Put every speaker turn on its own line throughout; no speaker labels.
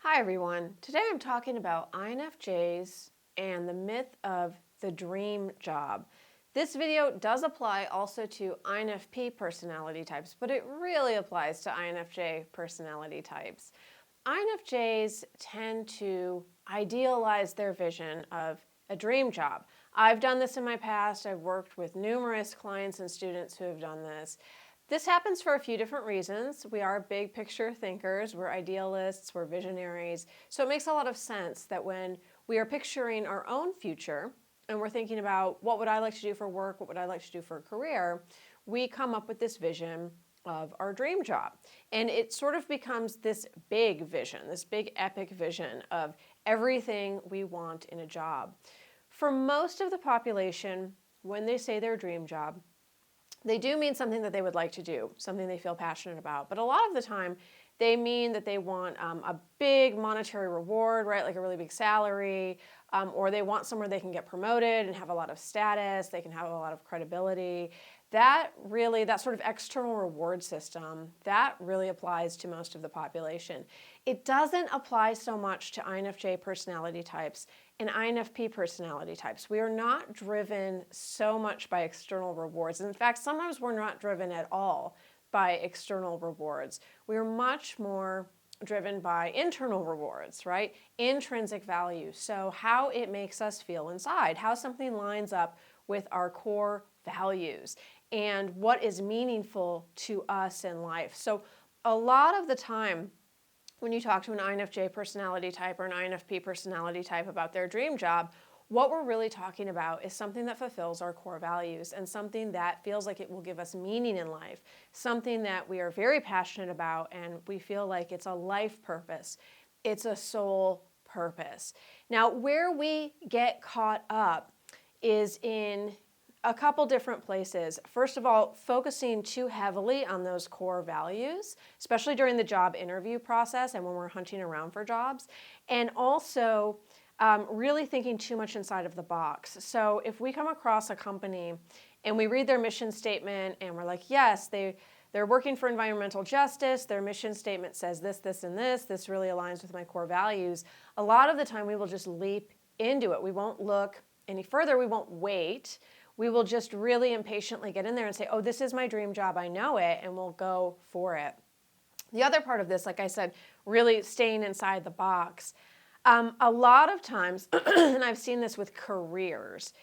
Hi everyone. Today I'm talking about INFJs and the myth of the dream job. This video does apply also to INFP personality types, but it really applies to INFJ personality types. INFJs tend to idealize their vision of a dream job. I've done this in my past. I've worked with numerous clients and students who have done this. This happens for a few different reasons. We are big picture thinkers, we're idealists, we're visionaries. So it makes a lot of sense that when we are picturing our own future and we're thinking about what would I like to do for work, what would I like to do for a career, we come up with this vision of our dream job. And it sort of becomes this big vision, this big epic vision of everything we want in a job. For most of the population, when they say their dream job, they do mean something that they would like to do, something they feel passionate about. But a lot of the time, they mean that they want a big monetary reward, right? Like a really big salary, or they want somewhere they can get promoted and have a lot of status, they can have a lot of credibility. That sort of external reward system, that really applies to most of the population. It doesn't apply so much to INFJ personality types and INFP personality types. We are not driven so much by external rewards. In fact, sometimes we're not driven at all by external rewards. We are much more driven by internal rewards, right? Intrinsic value. So how it makes us feel inside, how something lines up with our core values and what is meaningful to us in life. So a lot of the time, when you talk to an INFJ personality type or an INFP personality type about their dream job, what we're really talking about is something that fulfills our core values and something that feels like it will give us meaning in life, something that we are very passionate about and we feel like it's a life purpose, it's a soul purpose. Now, where we get caught up is in a couple different places. First of all, focusing too heavily on those core values, especially during the job interview process and when we're hunting around for jobs, and also really thinking too much inside of the box. So if we come across a company and we read their mission statement and we're like, yes, they're working for environmental justice, their mission statement says this, this, and this really aligns with my core values, a lot of the time we will just leap into it. We won't look any further, we won't wait. We will just really impatiently get in there and say, oh, this is my dream job, I know it, and we'll go for it. The other part of this, like I said, really staying inside the box. A lot of times, and I've seen this with careers,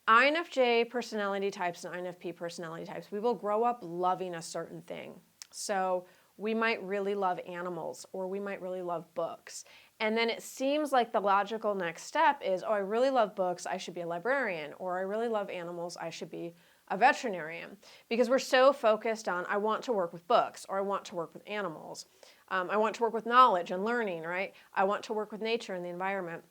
INFJ personality types and INFP personality types, we will grow up loving a certain thing. So we might really love animals or we might really love books. And then it seems like the logical next step is, oh, I really love books, I should be a librarian, or I really love animals, I should be a veterinarian. Because we're so focused on, I want to work with books, or I want to work with animals. I want to work with knowledge and learning, right? I want to work with nature and the environment.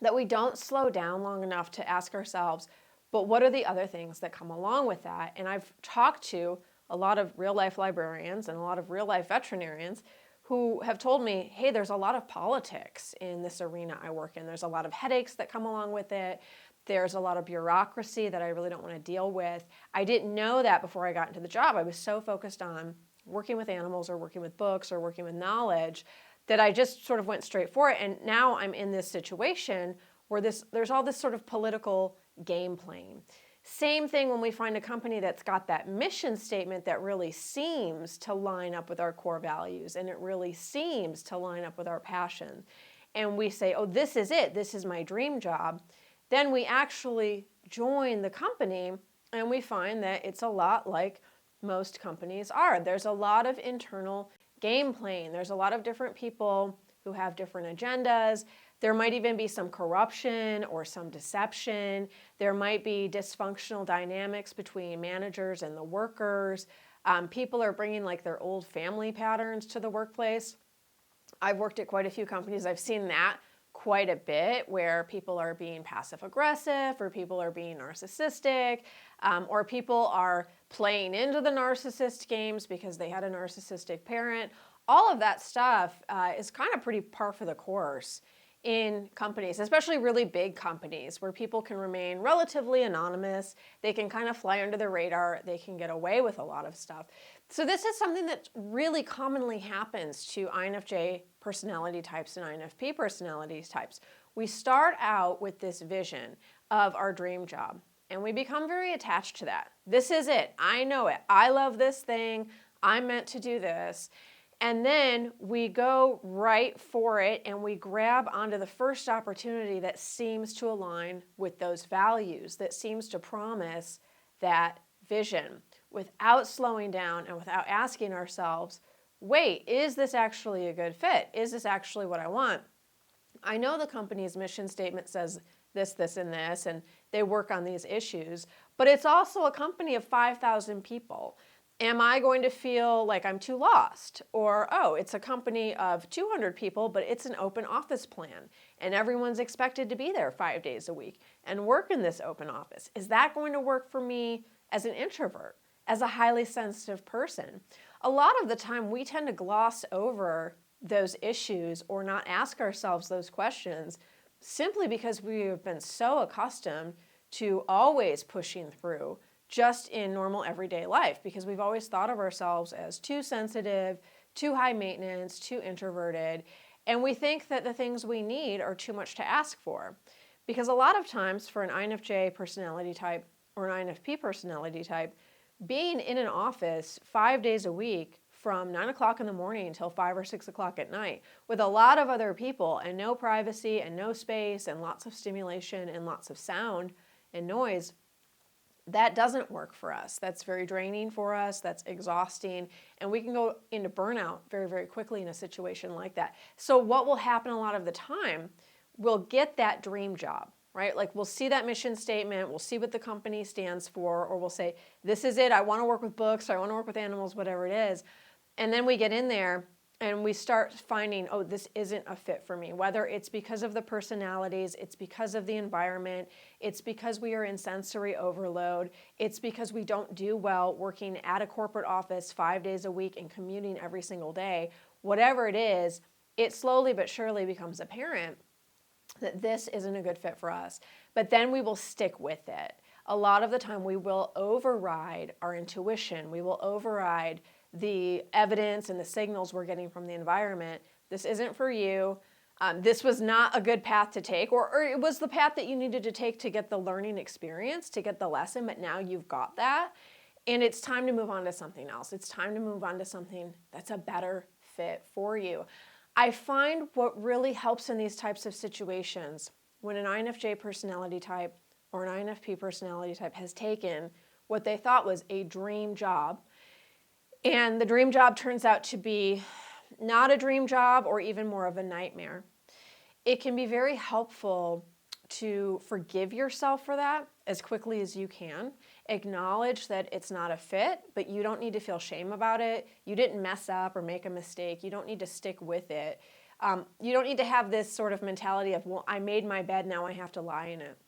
That we don't slow down long enough to ask ourselves, but what are the other things that come along with that? And I've talked to a lot of real-life librarians and a lot of real-life veterinarians who have told me, hey, there's a lot of politics in this arena I work in. There's a lot of headaches that come along with it. There's a lot of bureaucracy that I really don't want to deal with. I didn't know that before I got into the job. I was so focused on working with animals or working with books or working with knowledge that I just sort of went straight for it. And now I'm in this situation where there's all this sort of political game playing. Same thing when we find a company that's got that mission statement that really seems to line up with our core values and it really seems to line up with our passion. And we say, oh, this is it. This is my dream job. Then we actually join the company and we find that it's a lot like most companies are. There's a lot of internal game playing. There's a lot of different people who have different agendas. There might even be some corruption or some deception. There might be dysfunctional dynamics between managers and the workers. People are bringing like their old family patterns to the workplace. I've worked at quite a few companies. I've seen that quite a bit where people are being passive-aggressive or people are being narcissistic or people are playing into the narcissist games because they had a narcissistic parent. All of that stuff is kind of pretty par for the course in companies, especially really big companies where people can remain relatively anonymous. They can kind of fly under the radar. They can get away with a lot of stuff. So this is something that really commonly happens to INFJ personality types and INFP personality types. We start out with this vision of our dream job, and we become very attached to that. This is it. I know it. I love this thing. I'm meant to do this. And then we go right for it and we grab onto the first opportunity that seems to align with those values, that seems to promise that vision, without slowing down and without asking ourselves, wait, is this actually a good fit? Is this actually what I want? I know the company's mission statement says this, this, and this, and they work on these issues, but it's also a company of 5,000 people. Am I going to feel like I'm too lost? Or, oh, it's a company of 200 people, but it's an open office plan, and everyone's expected to be there 5 days a week and work in this open office. Is that going to work for me as an introvert, as a highly sensitive person? A lot of the time, we tend to gloss over those issues or not ask ourselves those questions simply because we have been so accustomed to always pushing through just in normal everyday life, because we've always thought of ourselves as too sensitive, too high maintenance, too introverted, and we think that the things we need are too much to ask for. Because a lot of times for an INFJ personality type or an INFP personality type, being in an office 5 days a week from 9 o'clock in the morning until 5 or 6 o'clock at night with a lot of other people and no privacy and no space and lots of stimulation and lots of sound and noise, that doesn't work for us. That's very draining for us. That's exhausting. And we can go into burnout very, very quickly in a situation like that. So what will happen a lot of the time, we'll get that dream job, right? Like we'll see that mission statement, we'll see what the company stands for, or we'll say, this is it. I want to work with books, or I want to work with animals, whatever it is. And then we get in there and we start finding, oh, this isn't a fit for me. Whether it's because of the personalities, it's because of the environment, it's because we are in sensory overload, it's because we don't do well working at a corporate office 5 days a week and commuting every single day. Whatever it is, it slowly but surely becomes apparent that this isn't a good fit for us. But then we will stick with it. A lot of the time we will override our intuition. We will override the evidence and the signals we're getting from the environment. This isn't for you. This was not a good path to take, or it was the path that you needed to take to get the learning experience, to get the lesson, but now you've got that, and it's time to move on to something else. It's time to move on to something that's a better fit for you. I find what really helps in these types of situations when an INFJ personality type or an INFP personality type has taken what they thought was a dream job, and the dream job turns out to be not a dream job or even more of a nightmare. It can be very helpful to forgive yourself for that as quickly as you can. Acknowledge that it's not a fit, but you don't need to feel shame about it. You didn't mess up or make a mistake. You don't need to stick with it. You don't need to have this sort of mentality of, well, I made my bed, now I have to lie in it.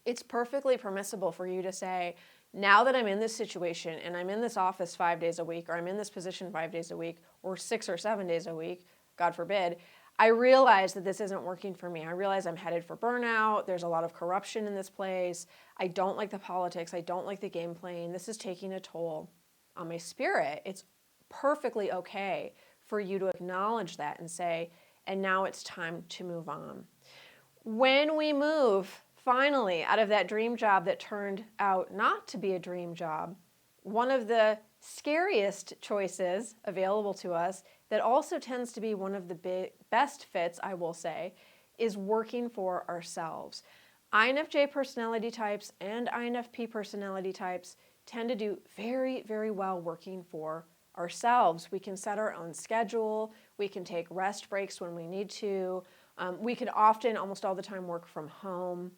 It's perfectly permissible for you to say, now that I'm in this situation and I'm in this office 5 days a week, or I'm in this position 5 days a week, or 6 or 7 days a week, God forbid, I realize that this isn't working for me. I realize I'm headed for burnout. There's a lot of corruption in this place. I don't like the politics. I don't like the game playing. This is taking a toll on my spirit. It's perfectly okay for you to acknowledge that and say, and now it's time to move on. When we move finally out of that dream job that turned out not to be a dream job, one of the scariest choices available to us that also tends to be one of the best fits, I will say, is working for ourselves. INFJ personality types and INFP personality types tend to do very, very well working for ourselves. We can set our own schedule. We can take rest breaks when we need to. We can often, almost all the time, work from home.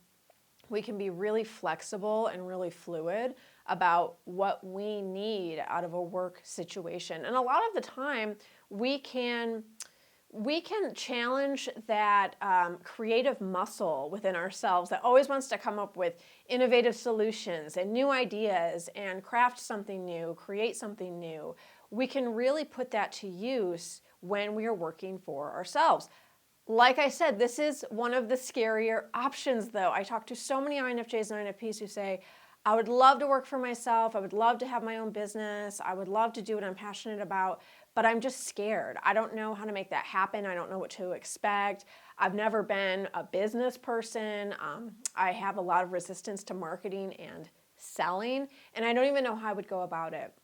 We can be really flexible and really fluid about what we need out of a work situation. And a lot of the time, we can challenge that creative muscle within ourselves that always wants to come up with innovative solutions and new ideas and craft something new, create something new. We can really put that to use when we are working for ourselves. Like I said, this is one of the scarier options, though. I talk to so many INFJs and INFPs who say, I would love to work for myself. I would love to have my own business. I would love to do what I'm passionate about, but I'm just scared. I don't know how to make that happen. I don't know what to expect. I've never been a business person. I have a lot of resistance to marketing and selling, and I don't even know how I would go about it.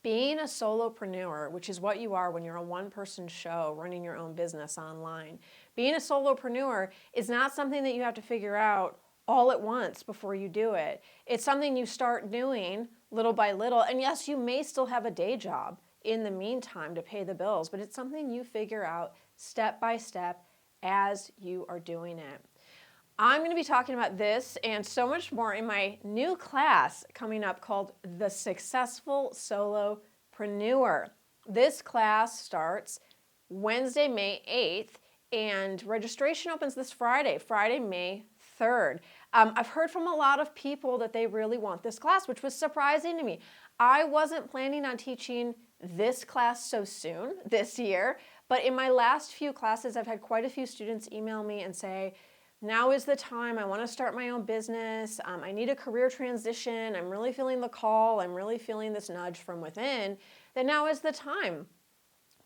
Being a solopreneur, which is what you are when you're a one-person show running your own business online, being a solopreneur is not something that you have to figure out all at once before you do it. It's something you start doing little by little. And yes, you may still have a day job in the meantime to pay the bills, but it's something you figure out step by step as you are doing it. I'm going to be talking about this and so much more in my new class coming up called The Successful Solopreneur. This class starts Wednesday, May 8th, and registration opens this Friday, May 3rd. I've heard from a lot of people that they really want this class, which was surprising to me. I wasn't planning on teaching this class so soon this year, but in my last few classes, I've had quite a few students email me and say, now is the time. I want to start my own business. I need a career transition. I'm really feeling the call. I'm really feeling this nudge from within. That now is the time.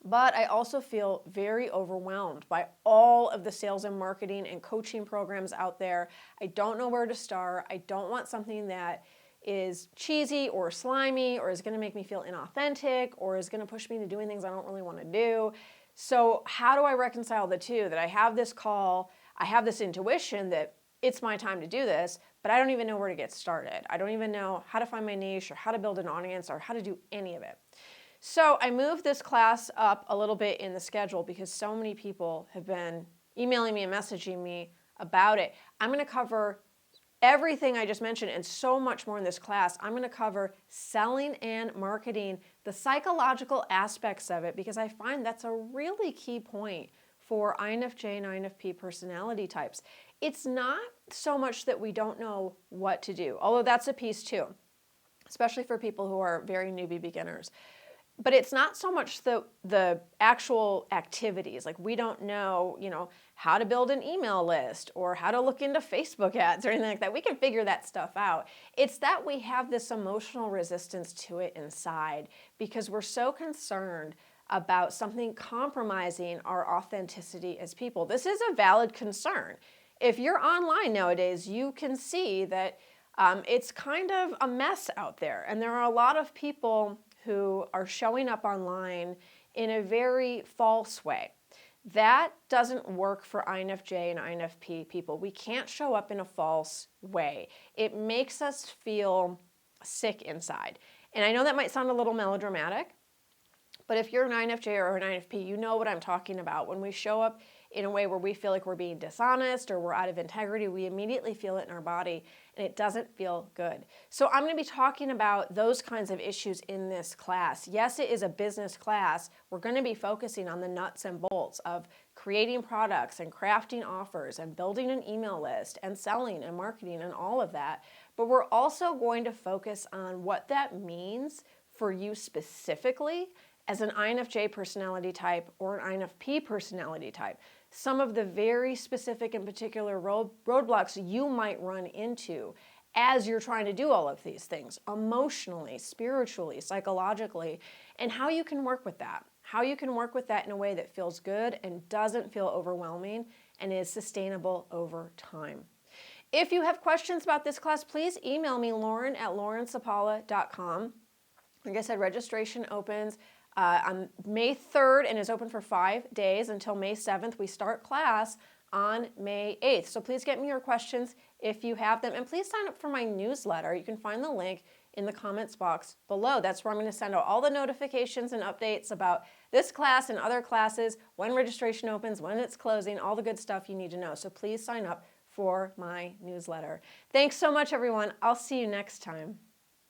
But I also feel very overwhelmed by all of the sales and marketing and coaching programs out there. I don't know where to start. I don't want something that is cheesy or slimy or is going to make me feel inauthentic or is going to push me to doing things I don't really want to do. So how do I reconcile the two? That I have this call, I have this intuition that it's my time to do this, but I don't even know where to get started. I don't even know how to find my niche or how to build an audience or how to do any of it. So I moved this class up a little bit in the schedule because so many people have been emailing me and messaging me about it. I'm going to cover everything I just mentioned and so much more in this class. I'm going to cover selling and marketing, the psychological aspects of it, because I find that's a really key point for INFJ and INFP personality types. It's not so much that we don't know what to do, although that's a piece too, especially for people who are very newbie beginners. But it's not so much the actual activities. Like we don't know, how to build an email list or how to look into Facebook ads or anything like that. We can figure that stuff out. It's that we have this emotional resistance to it inside because we're so concerned about something compromising our authenticity as people. This is a valid concern. If you're online nowadays, you can see that it's kind of a mess out there. And there are a lot of people who are showing up online in a very false way. That doesn't work for INFJ and INFP people. We can't show up in a false way. It makes us feel sick inside. And I know that might sound a little melodramatic, but if you're an INFJ or an INFP, you know what I'm talking about. When we show up in a way where we feel like we're being dishonest or we're out of integrity, we immediately feel it in our body and it doesn't feel good. So I'm going to be talking about those kinds of issues in this class. Yes, it is a business class. We're going to be focusing on the nuts and bolts of creating products and crafting offers and building an email list and selling and marketing and all of that. But we're also going to focus on what that means for you specifically as an INFJ personality type or an INFP personality type. Some of the very specific and particular roadblocks you might run into as you're trying to do all of these things, emotionally, spiritually, psychologically, and how you can work with that. How you can work with that in a way that feels good and doesn't feel overwhelming and is sustainable over time. If you have questions about this class, please email me, lauren@laurensapala.com. Like I said, registration opens on May 3rd and is open for 5 days until May 7th. We start class on May 8th. So please get me your questions if you have them. And please sign up for my newsletter. You can find the link in the comments box below. That's where I'm going to send out all the notifications and updates about this class and other classes, when registration opens, when it's closing, all the good stuff you need to know. So please sign up for my newsletter. Thanks so much, everyone. I'll see you next time.